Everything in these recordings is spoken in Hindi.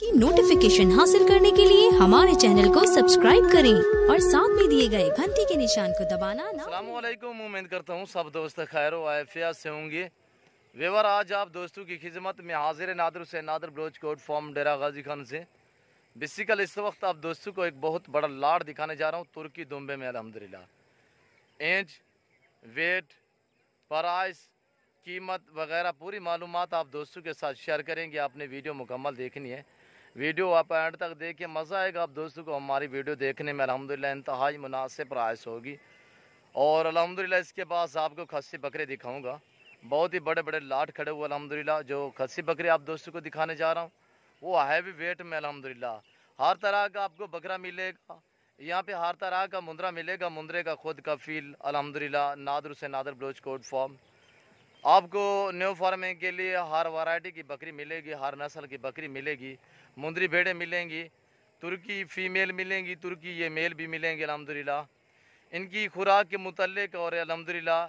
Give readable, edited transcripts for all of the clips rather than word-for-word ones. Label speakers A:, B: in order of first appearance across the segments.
A: की नोटिफिकेशन हासिल करने के लिए हमारे चैनल को सब्सक्राइब करें और साथ में दिए गए घंटी के निशान को दबाना ना।
B: अस्सलामुअलैकुम, उम्मीद करता हूँ सब दोस्त खैर व आफियत से होंगे। वेवर आज आप दोस्तों की खिदमत में हाजिर नादर से नादर बलोच कोट फॉर्म डेरा गाजी खान से बेसिकल इस वक्त आप दोस्तों को एक बहुत बड़ा लाड़ दिखाने जा रहा हूँ तुर्की दुम्बे में। अल्हम्दुलिल्लाह एज वेट प्राइस कीमत वगैरह पूरी मालूमात आप दोस्तों के साथ शेयर करेंगे। आपने वीडियो मुकम्मल देखनी है, वीडियो आप एंड तक देखिए, मज़ा आएगा आप दोस्तों को हमारी वीडियो देखने में। अल्हम्दुलिल्लाह इंतहाई मुनासिब प्राइस होगी और अल्हम्दुलिल्लाह इसके पास आपको खस्सी बकरे दिखाऊंगा। बहुत ही बड़े बड़े लाट खड़े हुए अल्हम्दुलिल्लाह। जो खस्सी बकरे आप दोस्तों को दिखाने जा रहा हूँ वो हैवी वेट में अल्हम्दुलिल्लाह। हर तरह का आपको बकरा मिलेगा यहाँ पे, हर तरह का मुंद्रा मिलेगा, मुंद्रे का खुद का फील अल्हम्दुलिल्लाह। नादर से नादर बलोच कोट फॉर्म आपको न्यू फार्मिंग के लिए हर वैरायटी की बकरी मिलेगी, हर नस्ल की बकरी मिलेगी। मुंदरी भेड़ें मिलेंगी, तुर्की फ़ीमेल मिलेंगी, तुर्की ये मेल भी मिलेंगे अल्हम्दुलिल्लाह। इनकी खुराक के मुतल्लिक और अल्हम्दुलिल्लाह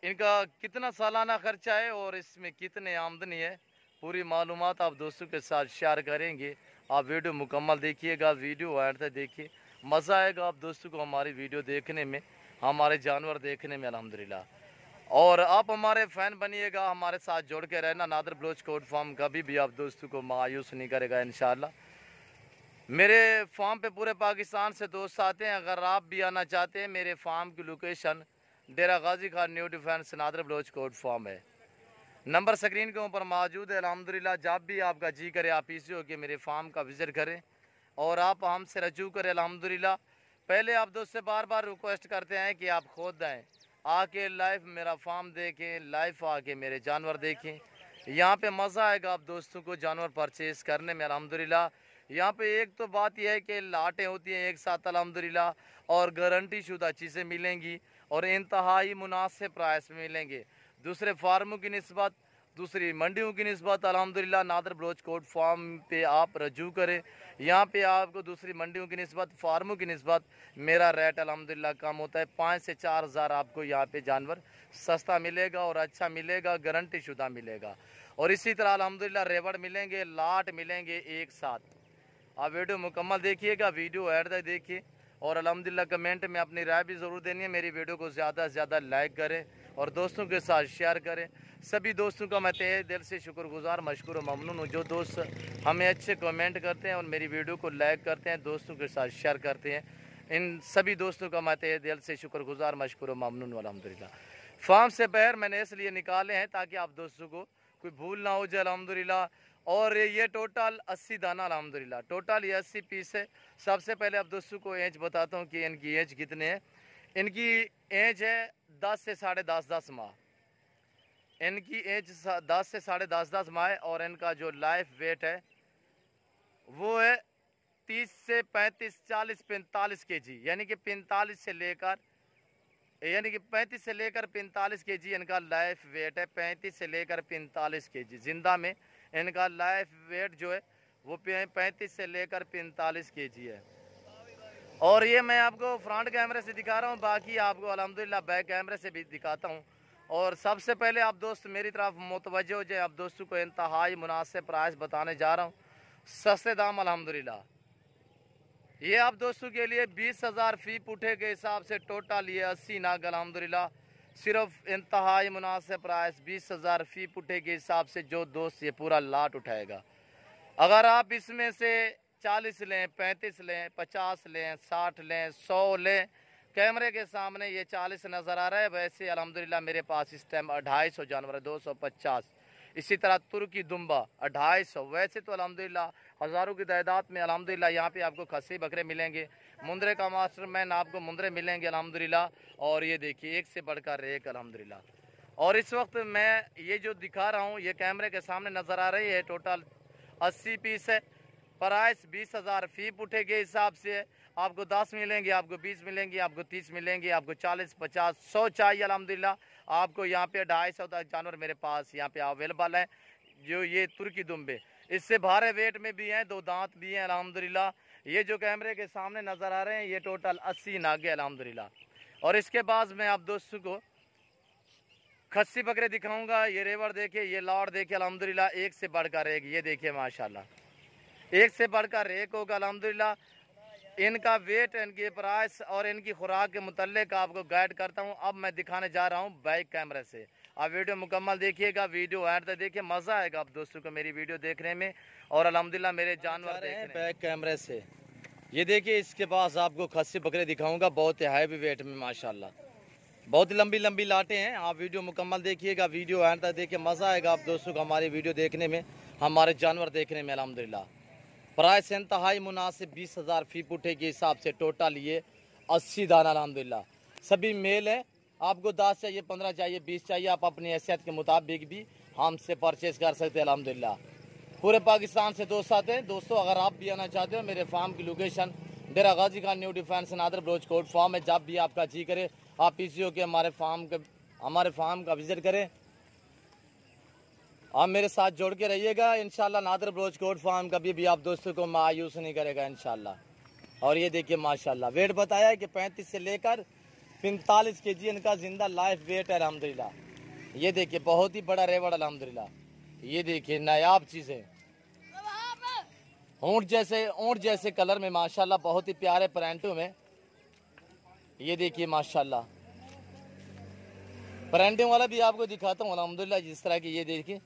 B: इनका कितना सालाना ख़र्चा है और इसमें कितने आमदनी है, पूरी मालूमात आप दोस्तों के साथ शेयर करेंगे। आप वीडियो मुकम्मल देखिएगा, वीडियो एंड तक देखिए, मज़ा आएगा आप दोस्तों को हमारी वीडियो देखने में, हमारे जानवर देखने में अल्हम्दुलिल्लाह। और आप हमारे फ़ैन बनिएगा, हमारे साथ जोड़ के रहना। नादर बलोच कोट फार्म कभी भी आप दोस्तों को मायूस नहीं करेगा इंशाअल्लाह। मेरे फार्म पे पूरे पाकिस्तान से दोस्त आते हैं। अगर आप भी आना चाहते हैं, मेरे फार्म की location Dera Ghazi Khan new defence Nadir Baloch Kot farm है। नंबर स्क्रीन के ऊपर मौजूद है अल्हम्दुलिल्लाह। जब भी आपका जी करे आप इसी हो कि मेरे फार्म का विज़िट करें और आप हमसे रजू करें अल्हम्दुलिल्लाह। पहले आप दोस्त से बार बार रिक्वेस्ट करते हैं कि आप खुद आएँ, आके लाइव मेरा फार्म देखें, लाइव आके मेरे जानवर देखें। यहाँ पे मज़ा आएगा आप दोस्तों को जानवर परचेज़ करने में अल्हम्दुलिल्लाह। यहाँ पे एक तो बात यह है कि लाटें होती हैं एक साथ अल्हम्दुलिल्लाह और गारंटी शुदा चीज़ें मिलेंगी और इंतहाई मुनासिब प्राइस में मिलेंगे। दूसरे फार्मों की निस्बत, दूसरी मंडियों की निस्बत अल्हम्दुलिल्लाह नादर बलोच कोट फार्म पे आप रजू करें। यहाँ पे आपको दूसरी मंडियों की निस्बत, फार्मों की निस्बत मेरा रेट अल्हम्दुलिल्लाह कम होता है। 5 से 4 हज़ार आपको यहाँ पे जानवर सस्ता मिलेगा और अच्छा मिलेगा, गारंटी शुदा मिलेगा। और इसी तरह अल्हम्दुलिल्लाह रेवड़ मिलेंगे, लाट मिलेंगे एक साथ। आप वीडियो मुकम्मल देखिएगा, वीडियो ऐड तक देखिए और अल्हम्दुलिल्लाह कमेंट में अपनी राय भी ज़रूर देनी है। मेरी वीडियो को ज़्यादा से ज़्यादा लाइक करें और दोस्तों के साथ शेयर करें। सभी दोस्तों का मैं तहे दिल से शुक्रगुजार, मशकूर और ममनून हूँ जो दोस्त हमें अच्छे कमेंट करते हैं और मेरी वीडियो को लाइक करते हैं, दोस्तों के साथ शेयर करते हैं। इन सभी दोस्तों का मैं तहे दिल से शुक्रगुजार, मशकूर और ममनून हूँ अल्हम्दुलिल्लाह। फार्म से बाहर मैंने इसलिए निकाले हैं ताकि आप दोस्तों को कोई भूल ना हो जाए अल्हम्दुलिल्लाह। और ये टोटल 80 दाना अल्हम्दुलिल्लाह, टोटल ये 80 पीस है। सबसे पहले आप दोस्तों को एज बताता हूँ कि इनकी एज कितने है। इनकी एज है 10 से 10.5 माह। इनकी एज 10 से 10.5 माह है और इनका जो लाइफ वेट है वो है 30 से 35, 40, 45 केजी, यानी कि 45 से लेकर 35 से लेकर 45 केजी इनका लाइफ वेट है। 35 से लेकर 45 केजी जिंदा में इनका लाइफ वेट जो है वो 35 से लेकर 45 केजी है। और ये मैं आपको फ्रंट कैमरे से दिखा रहा हूँ, बाकी आपको अल्हम्दुलिल्लाह बैक कैमरे से भी दिखाता हूँ। और सबसे पहले आप दोस्त मेरी तरफ मुतवज्जो हो जाए, आप दोस्तों को इंतहाई मुनासिब प्राइस बताने जा रहा हूँ, सस्ते दाम अल्हम्दुलिल्लाह। ये आप दोस्तों के लिए 20,000 फ़ी पुठे के हिसाब से टोटल ये 80 नाग अल्हम्दुलिल्लाह सिर्फ इंतहाई मुनासिब प्राइस 20,000 फ़ी पुठे के हिसाब से जो दोस्त ये पूरा लाट उठाएगा। अगर आप इसमें से 40 लें, 35 लें, 50 लें, 60 लें, 100 लें, कैमरे के सामने ये 40 नज़र आ रहा है। वैसे अल्हम्दुलिल्लाह मेरे पास इस टाइम 250 जानवर है, 250। इसी तरह तुर्की दुम्बा 250। वैसे तो अल्हम्दुलिल्लाह हज़ारों की तादाद में अल्हम्दुलिल्लाह यहाँ पे आपको खस्सी बकरे मिलेंगे, मुंद्रे का मास्टर मैन आपको मुंद्रे मिलेंगे अल्हम्दुलिल्लाह। और ये देखिए एक से बढ़कर एक अल्हम्दुलिल्लाह। और इस वक्त मैं ये जो दिखा रहा हूँ ये कैमरे के सामने नज़र आ रही है, टोटल 80 पीस है। प्राइस 20,000 फ़ी पुठे के हिसाब से है। आपको 10 मिलेंगे, आपको 20 मिलेंगे, आपको 30 मिलेंगे, आपको 40, 50, 100 चाहिए अल्हम्दुलिल्लाह आपको यहाँ पे 250 तक जानवर मेरे पास यहाँ पे अवेलेबल है। जो ये तुर्की दुम्बे इससे भारे वेट में भी हैं, 2 दांत भी हैं अल्हम्दुलिल्लाह। ये जो कैमरे के सामने नज़र आ रहे हैं ये टोटल 80 नागे अल्हम्दुलिल्लाह। और इसके बाद मैं आप दोस्तों को खस्सी बकरे दिखाऊंगा। ये रेवर देखिए, ये लाड़ देखिए अल्हम्दुलिल्लाह एक से बढ़कर एक। ये देखिए माशाल्लाह, एक से बढ़कर एक होगा अल्हम्दुलिल्लाह। इनका वेट, इनकी प्राइस और इनकी खुराक के मुतल्लिक आपको गाइड करता हूं। अब मैं दिखाने जा रहा हूं बैक कैमरे से। आप वीडियो मुकम्मल देखिएगा, वीडियो एंड तक देखिए, मज़ा आएगा आप दोस्तों को मेरी वीडियो देखने में और अल्हम्दुलिल्लाह मेरे जानवर देख रहे हैं बैक कैमरे से। ये देखिए, इसके पास आपको खस्सी बकरे दिखाऊंगा, बहुत हैवी वेट में माशाल्लाह, बहुत लंबी लंबी लाटें हैं। आप वीडियो मुकम्मल देखिएगा, वीडियो एंड तक देखिए, मज़ा आएगा आप दोस्तों को हमारी वीडियो देखने में, हमारे जानवर देखने में अल्हम्दुलिल्लाह। प्राइस इंतहाई मुनासिब 20,000 फी पुठे के हिसाब से टोटल ये 80 दाना अल्हम्दुलिल्लाह। सभी मेल है, आपको 10 चाहिए, 15 चाहिए, 20 चाहिए, आप अपनी हैसियत के मुताबिक भी हमसे परचेज़ कर सकते हैं अल्हम्दुलिल्लाह। पूरे पाकिस्तान से दोस्त आते हैं। दोस्तों अगर आप भी आना चाहते हो, मेरे फार्म की location Dera Ghazi Khan new defence Nadir Baloch Kot farm है। जब भी आपका जी करे आप पीसीओ के हमारे फार्म का विजिट करें, आप मेरे साथ जोड़ के रहिएगा इंशाल्लाह। नादर बलोच कोट फार्म कभी भी आप दोस्तों को मायूस नहीं करेगा इंशाल्लाह। और ये देखिए माशाल्लाह, वेट बताया है कि 35 से लेकर 45 kg इनका जिंदा लाइफ वेट है अल्हम्दुलिल्लाह। ये देखिए बहुत ही बड़ा रेवड़ अल्हम्दुलिल्लाह। ये देखिए नायाब चीजें, ऊंट जैसे कलर में माशाल्लाह, बहुत ही प्यारे प्रिंटों में। ये देखिए माशाल्लाह, प्रिंटिंग वाला भी आपको दिखाता हूँ अल्हम्दुलिल्लाह, जिस तरह की ये देखिए।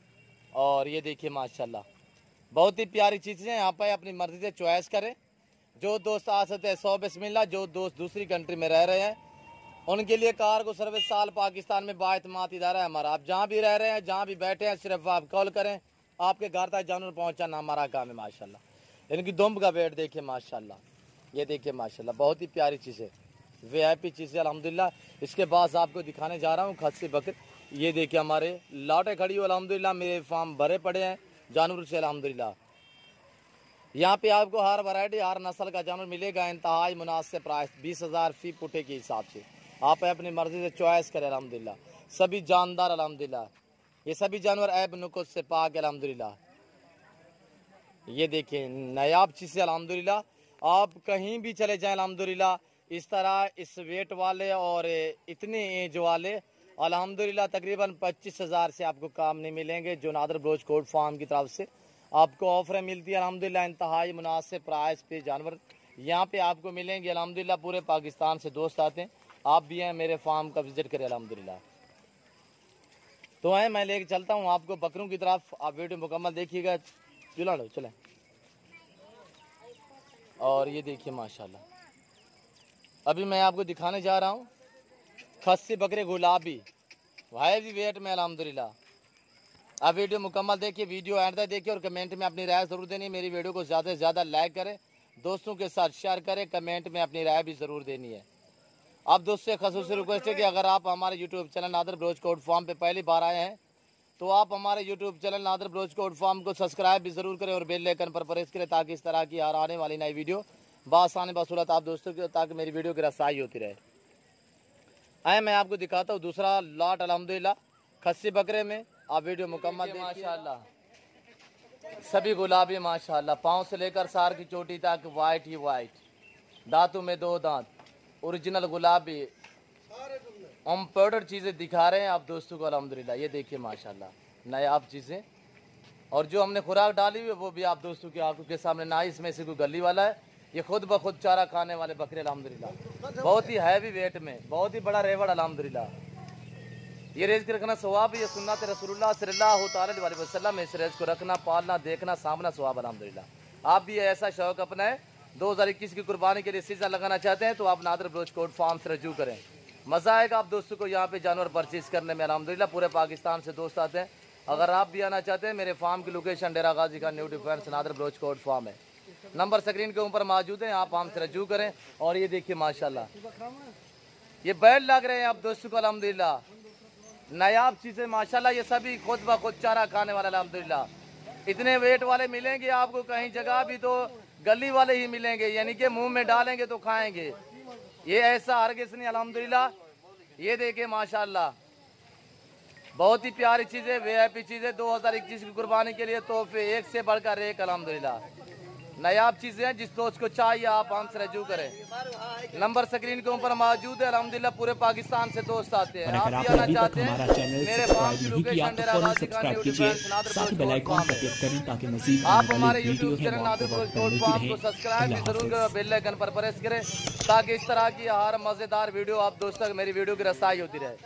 B: और ये देखिए माशाल्लाह, बहुत ही प्यारी चीज़ें हैं। यहाँ पर अपनी मर्जी से चॉइस करें। जो दोस्त आ सकते हैं 100 बिस्मिल्लाह। जो दोस्त दूसरी कंट्री में रह रहे हैं उनके लिए कार्गो सर्विस साल पाकिस्तान में बाएतमाद इदारा है हमारा। आप जहाँ भी रह रहे हैं, जहाँ भी बैठे हैं, सिर्फ आप कॉल करें, आपके घर तक जानवर पहुँचाना हमारा काम है माशाल्लाह। इनकी दुम्ब का वेट देखिए माशाल्लाह। ये देखिए माशाल्लाह, बहुत ही प्यारी चीज़ें, VIP चीज़ें अल्हम्दुलिल्लाह। इसके बाद आपको दिखाने जा रहा हूँ खस्सी बकरे। ये देखिए हमारे लाटें खड़ी हो अल्हम्दुलिल्लाह, मेरे फार्म भरे पड़े हैं जानवर से अल्हम्दुलिल्लाह। यहाँ पे आपको हर वैरायटी, हर नस्ल का जानवर मिलेगा। इंतहाई मुनासिब प्राइस 20,000 फी पुठे के हिसाब से। आप अपनी मर्जी से चॉइस करें अल्हम्दुलिल्लाह। सभी जानदार अल्हम्दुलिल्लाह, ये सभी जानवर ऐब नुक़्स से पाक अल्हम्दुलिल्लाह। ये देखिए नायाब चीज़ें अल्हम्दुलिल्लाह। आप कहीं भी चले जाएं अल्हम्दुलिल्लाह, इस तरह इस वेट वाले और इतने एज वाले अल्हम्दुलिल्लाह तकरीबन 25,000 से आपको काम नहीं मिलेंगे। जो नादर बलोच कोट फार्म की तरफ से आपको ऑफरें मिलती है अल्हम्दुलिल्लाह, इंतहाई मुनासिब प्राइस पे जानवर यहाँ पे आपको मिलेंगे अल्हम्दुलिल्लाह। पूरे पाकिस्तान से दोस्त आते हैं, आप भी हैं, मेरे फार्म का विजिट करें अल्हम्दुलिल्लाह। तो है मैं लेके चलता हूँ आपको बकरों की तरफ। आप वीडियो मुकम्मल देखिएगा, चला लो चलें। और ये देखिए माशाल्लाह, अभी मैं आपको दिखाने जा रहा हूँ खस्सी बकरे गुलाबी, भाई भी वेट में अल्हम्दुलिल्लाह। आप वीडियो मुकम्मल देखिए, वीडियो एंड तक देखिए और कमेंट में अपनी राय ज़रूर देनी है। मेरी वीडियो को ज़्यादा से ज़्यादा लाइक करें, दोस्तों के साथ शेयर करें, कमेंट में अपनी राय भी ज़रूर देनी है। आप दोस्तों से ख़ुसूसी रिक्वेस्ट है कि अगर आप हमारे YouTube channel Nadir Baloch Kot farm पे पहली बार आए हैं तो आप हमारे YouTube channel Nadir Baloch Kot farm को सब्सक्राइब भी ज़रूर करें और बेल आइकन पर प्रेस करें, ताकि इस तरह की हर आने वाली नई वीडियो बासानी बसूरत आप दोस्तों की, ताकि मेरी वीडियो की रसाई होती रहे। आए मैं आपको दिखाता हूँ दूसरा लॉट अल्हम्दुलिल्लाह खस्सी बकरे में। आप वीडियो मुकम्मल देखिए माशाल्लाह, सभी गुलाबी माशाल्लाह, पाँव से लेकर सार की चोटी तक वाइट ही वाइट, दांतों में 2 दांत, ओरिजिनल गुलाबी, हम पाउडर चीज़ें दिखा रहे हैं आप दोस्तों को अल्हम्दुलिल्लाह। ये देखिए माशाल्लाह नायाब चीज़ें, और जो हमने खुराक डाली हुई है वो भी आप दोस्तों की आंखों के सामने, ना इसमें से कोई गली वाला है, ये खुद ब खुद चारा खाने वाले बकरे अल्हम्दुलिल्लाह। बहुत ही हैवी वेट में, बहुत ही बड़ा रेवड़ अल्हम्दुलिल्लाह। ये रेज के रखना सवाब, ये सुन्नत रसूलुल्लाह सल्लल्लाहु अलैहि वसल्लम में इस रेज को रखना, पालना, देखना, सामना सवाब अल्हम्दुलिल्लाह। आप भी ऐसा शौक अपनाएं, 2021 की कुर्बानी के लिए सीजन लगाना चाहते हैं तो आप नादर बलोच कोट फार्म से रजू करें। मज़ा आएगा आप दोस्तों को यहाँ पे जानवर परचेज करने में अल्हम्दुलिल्लाह। पूरे पाकिस्तान से दोस्त आते हैं। अगर आप भी आना चाहते हैं, मेरे फार्म की location Dera Ghazi Khan new defence Nadir Baloch Kot farm है। नंबर स्क्रीन के ऊपर मौजूद है, आप हमसे रजू करें। और ये देखिए माशाल्लाह, ये बैल लग रहे हैं आप दोस्तों को अल्हम्दुलिल्लाह, नायाब चीज़ें माशाल्लाह। ये सभी खुद ब खुद चारा खाने वाले अल्हम्दुलिल्लाह। इतने वेट वाले मिलेंगे आपको कहीं जगह भी तो गली वाले ही मिलेंगे, यानी कि मुंह में डालेंगे तो खाएंगे। ये ऐसा हरगिज़ नहीं अल्हम्दुलिल्लाह। ये देखिए माशाल्लाह, बहुत ही प्यारी चीज़ें, VIP चीज़ें 2021 की कुर्बानी के लिए तोहफे एक से बढ़कर एक अल्हम्दुलिल्लाह। नायाब चीजें हैं। जिस दोस्त को चाहिए आप हमसे रजू करें। नंबर स्क्रीन के ऊपर मौजूद है। अल्हम्दुलिल्लाह पूरे पाकिस्तान से दोस्त आते हैं। आप भी आना चाहते हैं मेरे फार्म की लोकेशन डेरा गाजी खान आप हमारे YouTube channel Nadir Baloch Kot farm को सब्सक्राइब भी जरूर करें, बेल आइकन पर प्रेस करें ताकि इस तरह की हर मजेदार वीडियो आप दोस्तों तक मेरी वीडियो की रसाई होती रहे।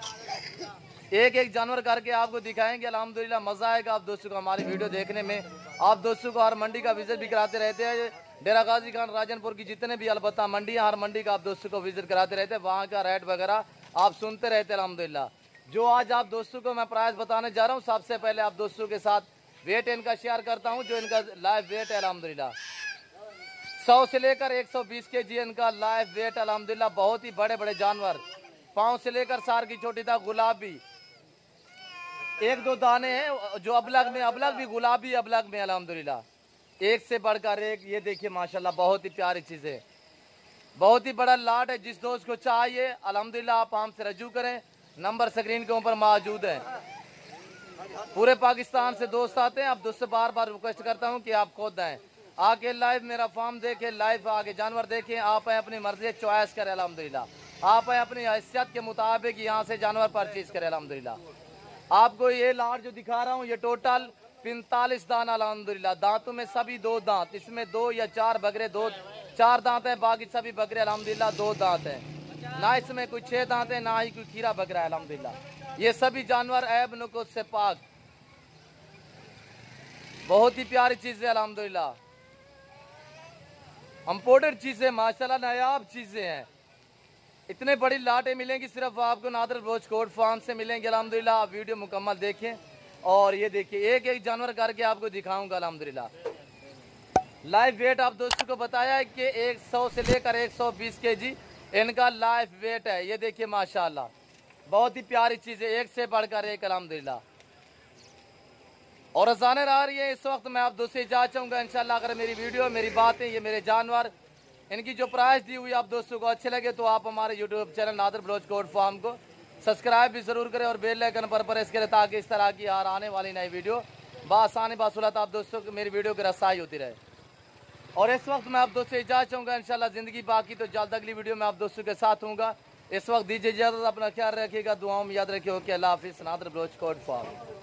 B: एक एक जानवर करके आपको दिखाएंगे। अल्हम्दुलिल्लाह मजा आएगा आप दोस्तों को हमारी वीडियो देखने में। आप दोस्तों को हर मंडी का विजिट भी कराते रहते हैं। डेरा गाजी खान राजनपुर की जितने भी अलबत्ता मंडी हर मंडी का आप दोस्तों को विजिट कराते रहते हैं। वहाँ का रेट वगैरह आप सुनते रहते हैं। अल्हम्दुलिल्लाह जो आज आप दोस्तों को मैं प्राइस बताने जा रहा हूँ, सबसे पहले आप दोस्तों के साथ वेट इनका शेयर करता हूँ जो इनका लाइव वेट है। अल्हम्दुलिल्लाह 100 से लेकर 120 kg इनका लाइव वेट। अल्हम्दुलिल्लाह बहुत ही बड़े बड़े जानवर, पाँव से लेकर सार की छोटी तक गुलाबी। एक दो दाने हैं जो अबलग भी गुलाबी अबलग में। अल्हम्दुलिल्लाह एक से बढ़कर एक। ये देखिए माशाल्लाह बहुत ही प्यारी चीज़ है, बहुत ही बड़ा लाट है। जिस दोस्त को चाहिए अल्हम्दुलिल्लाह आप हमसे रजू करें। नंबर स्क्रीन के ऊपर मौजूद है। पूरे पाकिस्तान से दोस्त आते हैं। अब दोस्तों बार बार रिक्वेस्ट करता हूँ कि आप खुद आएँ, आके लाइव मेरा फार्म देखें, लाइव आके जानवर देखें। आप आए अपनी मर्जी चॉइस करें। अल्हम्दुलिल्लाह आप आए अपनी हैसियत के मुताबिक यहाँ से जानवर परचेज करें। अल्हम्दुलिल्लाह आपको ये लाट जो दिखा रहा हूँ ये टोटल 45 दाना। अल्हम्दुलिल्लाह दांतों में सभी 2 दांत, इसमें 2 या 4 बकरे 4 दांत है, बाकी सभी बकरे अल्हम्दुलिल्लाह 2 दांत है। ना इसमें कोई 6 दांत है, ना ही कोई खीरा बकरा है। अल्हम्दुलिल्लाह ये सभी जानवर ऐब नुक़्स से पाक, बहुत ही प्यारी चीज़ें। अल्हम्दुलिल्लाह इम्पोर्टेड चीज़ें माशाल्लाह नायाब चीज़ें हैं। इतने बड़ी लाटें मिलेंगी सिर्फ आपको नादिर ब्लोच कोड फार्म से मिलेंगे। अल्हम्दुलिल्लाह आप वीडियो मुकम्मल देखें और ये देखिए एक एक जानवर करके आपको दिखाऊंगा। अल्हम्दुलिल्लाह लाइव वेट आप दोस्तों को बताया है कि 100 से लेकर 120 kg इनका लाइव वेट है। ये देखिए माशाल्लाह बहुत ही प्यारी चीज़ है, एक से बढ़कर एक। अल्हम्दुलिल्लाह और अज़ानें आ रही है इस वक्त। मैं आप दोस्तों इजाज़त चाहूँगा इंशाल्लाह अगर मेरी वीडियो मेरी बातें ये मेरे जानवर इनकी जो प्राइस दी हुई आप दोस्तों को अच्छे लगे तो आप हमारे YouTube channel Nadir Baloch Kot farm को सब्सक्राइब भी ज़रूर करें और बेल आइकन पर प्रेस करें ताकि इस तरह की यार आने वाली नई वीडियो बासानी बासुलत आप दोस्तों को मेरी वीडियो की रसाई होती रहे। और इस वक्त मैं आप दोस्तों से इजाज़त चाहूँगा इंशाल्लाह ज़िंदगी बाकी तो जल्द अगली वीडियो में आप दोस्तों के साथ हूँगा। इस वक्त दीजिए इजाज़त, अपना ख्याल रखिएगा, दुआओं में याद रखिए। ओके अल्लाह हाफिज़। नादिर ब्लोच कोड फार्म।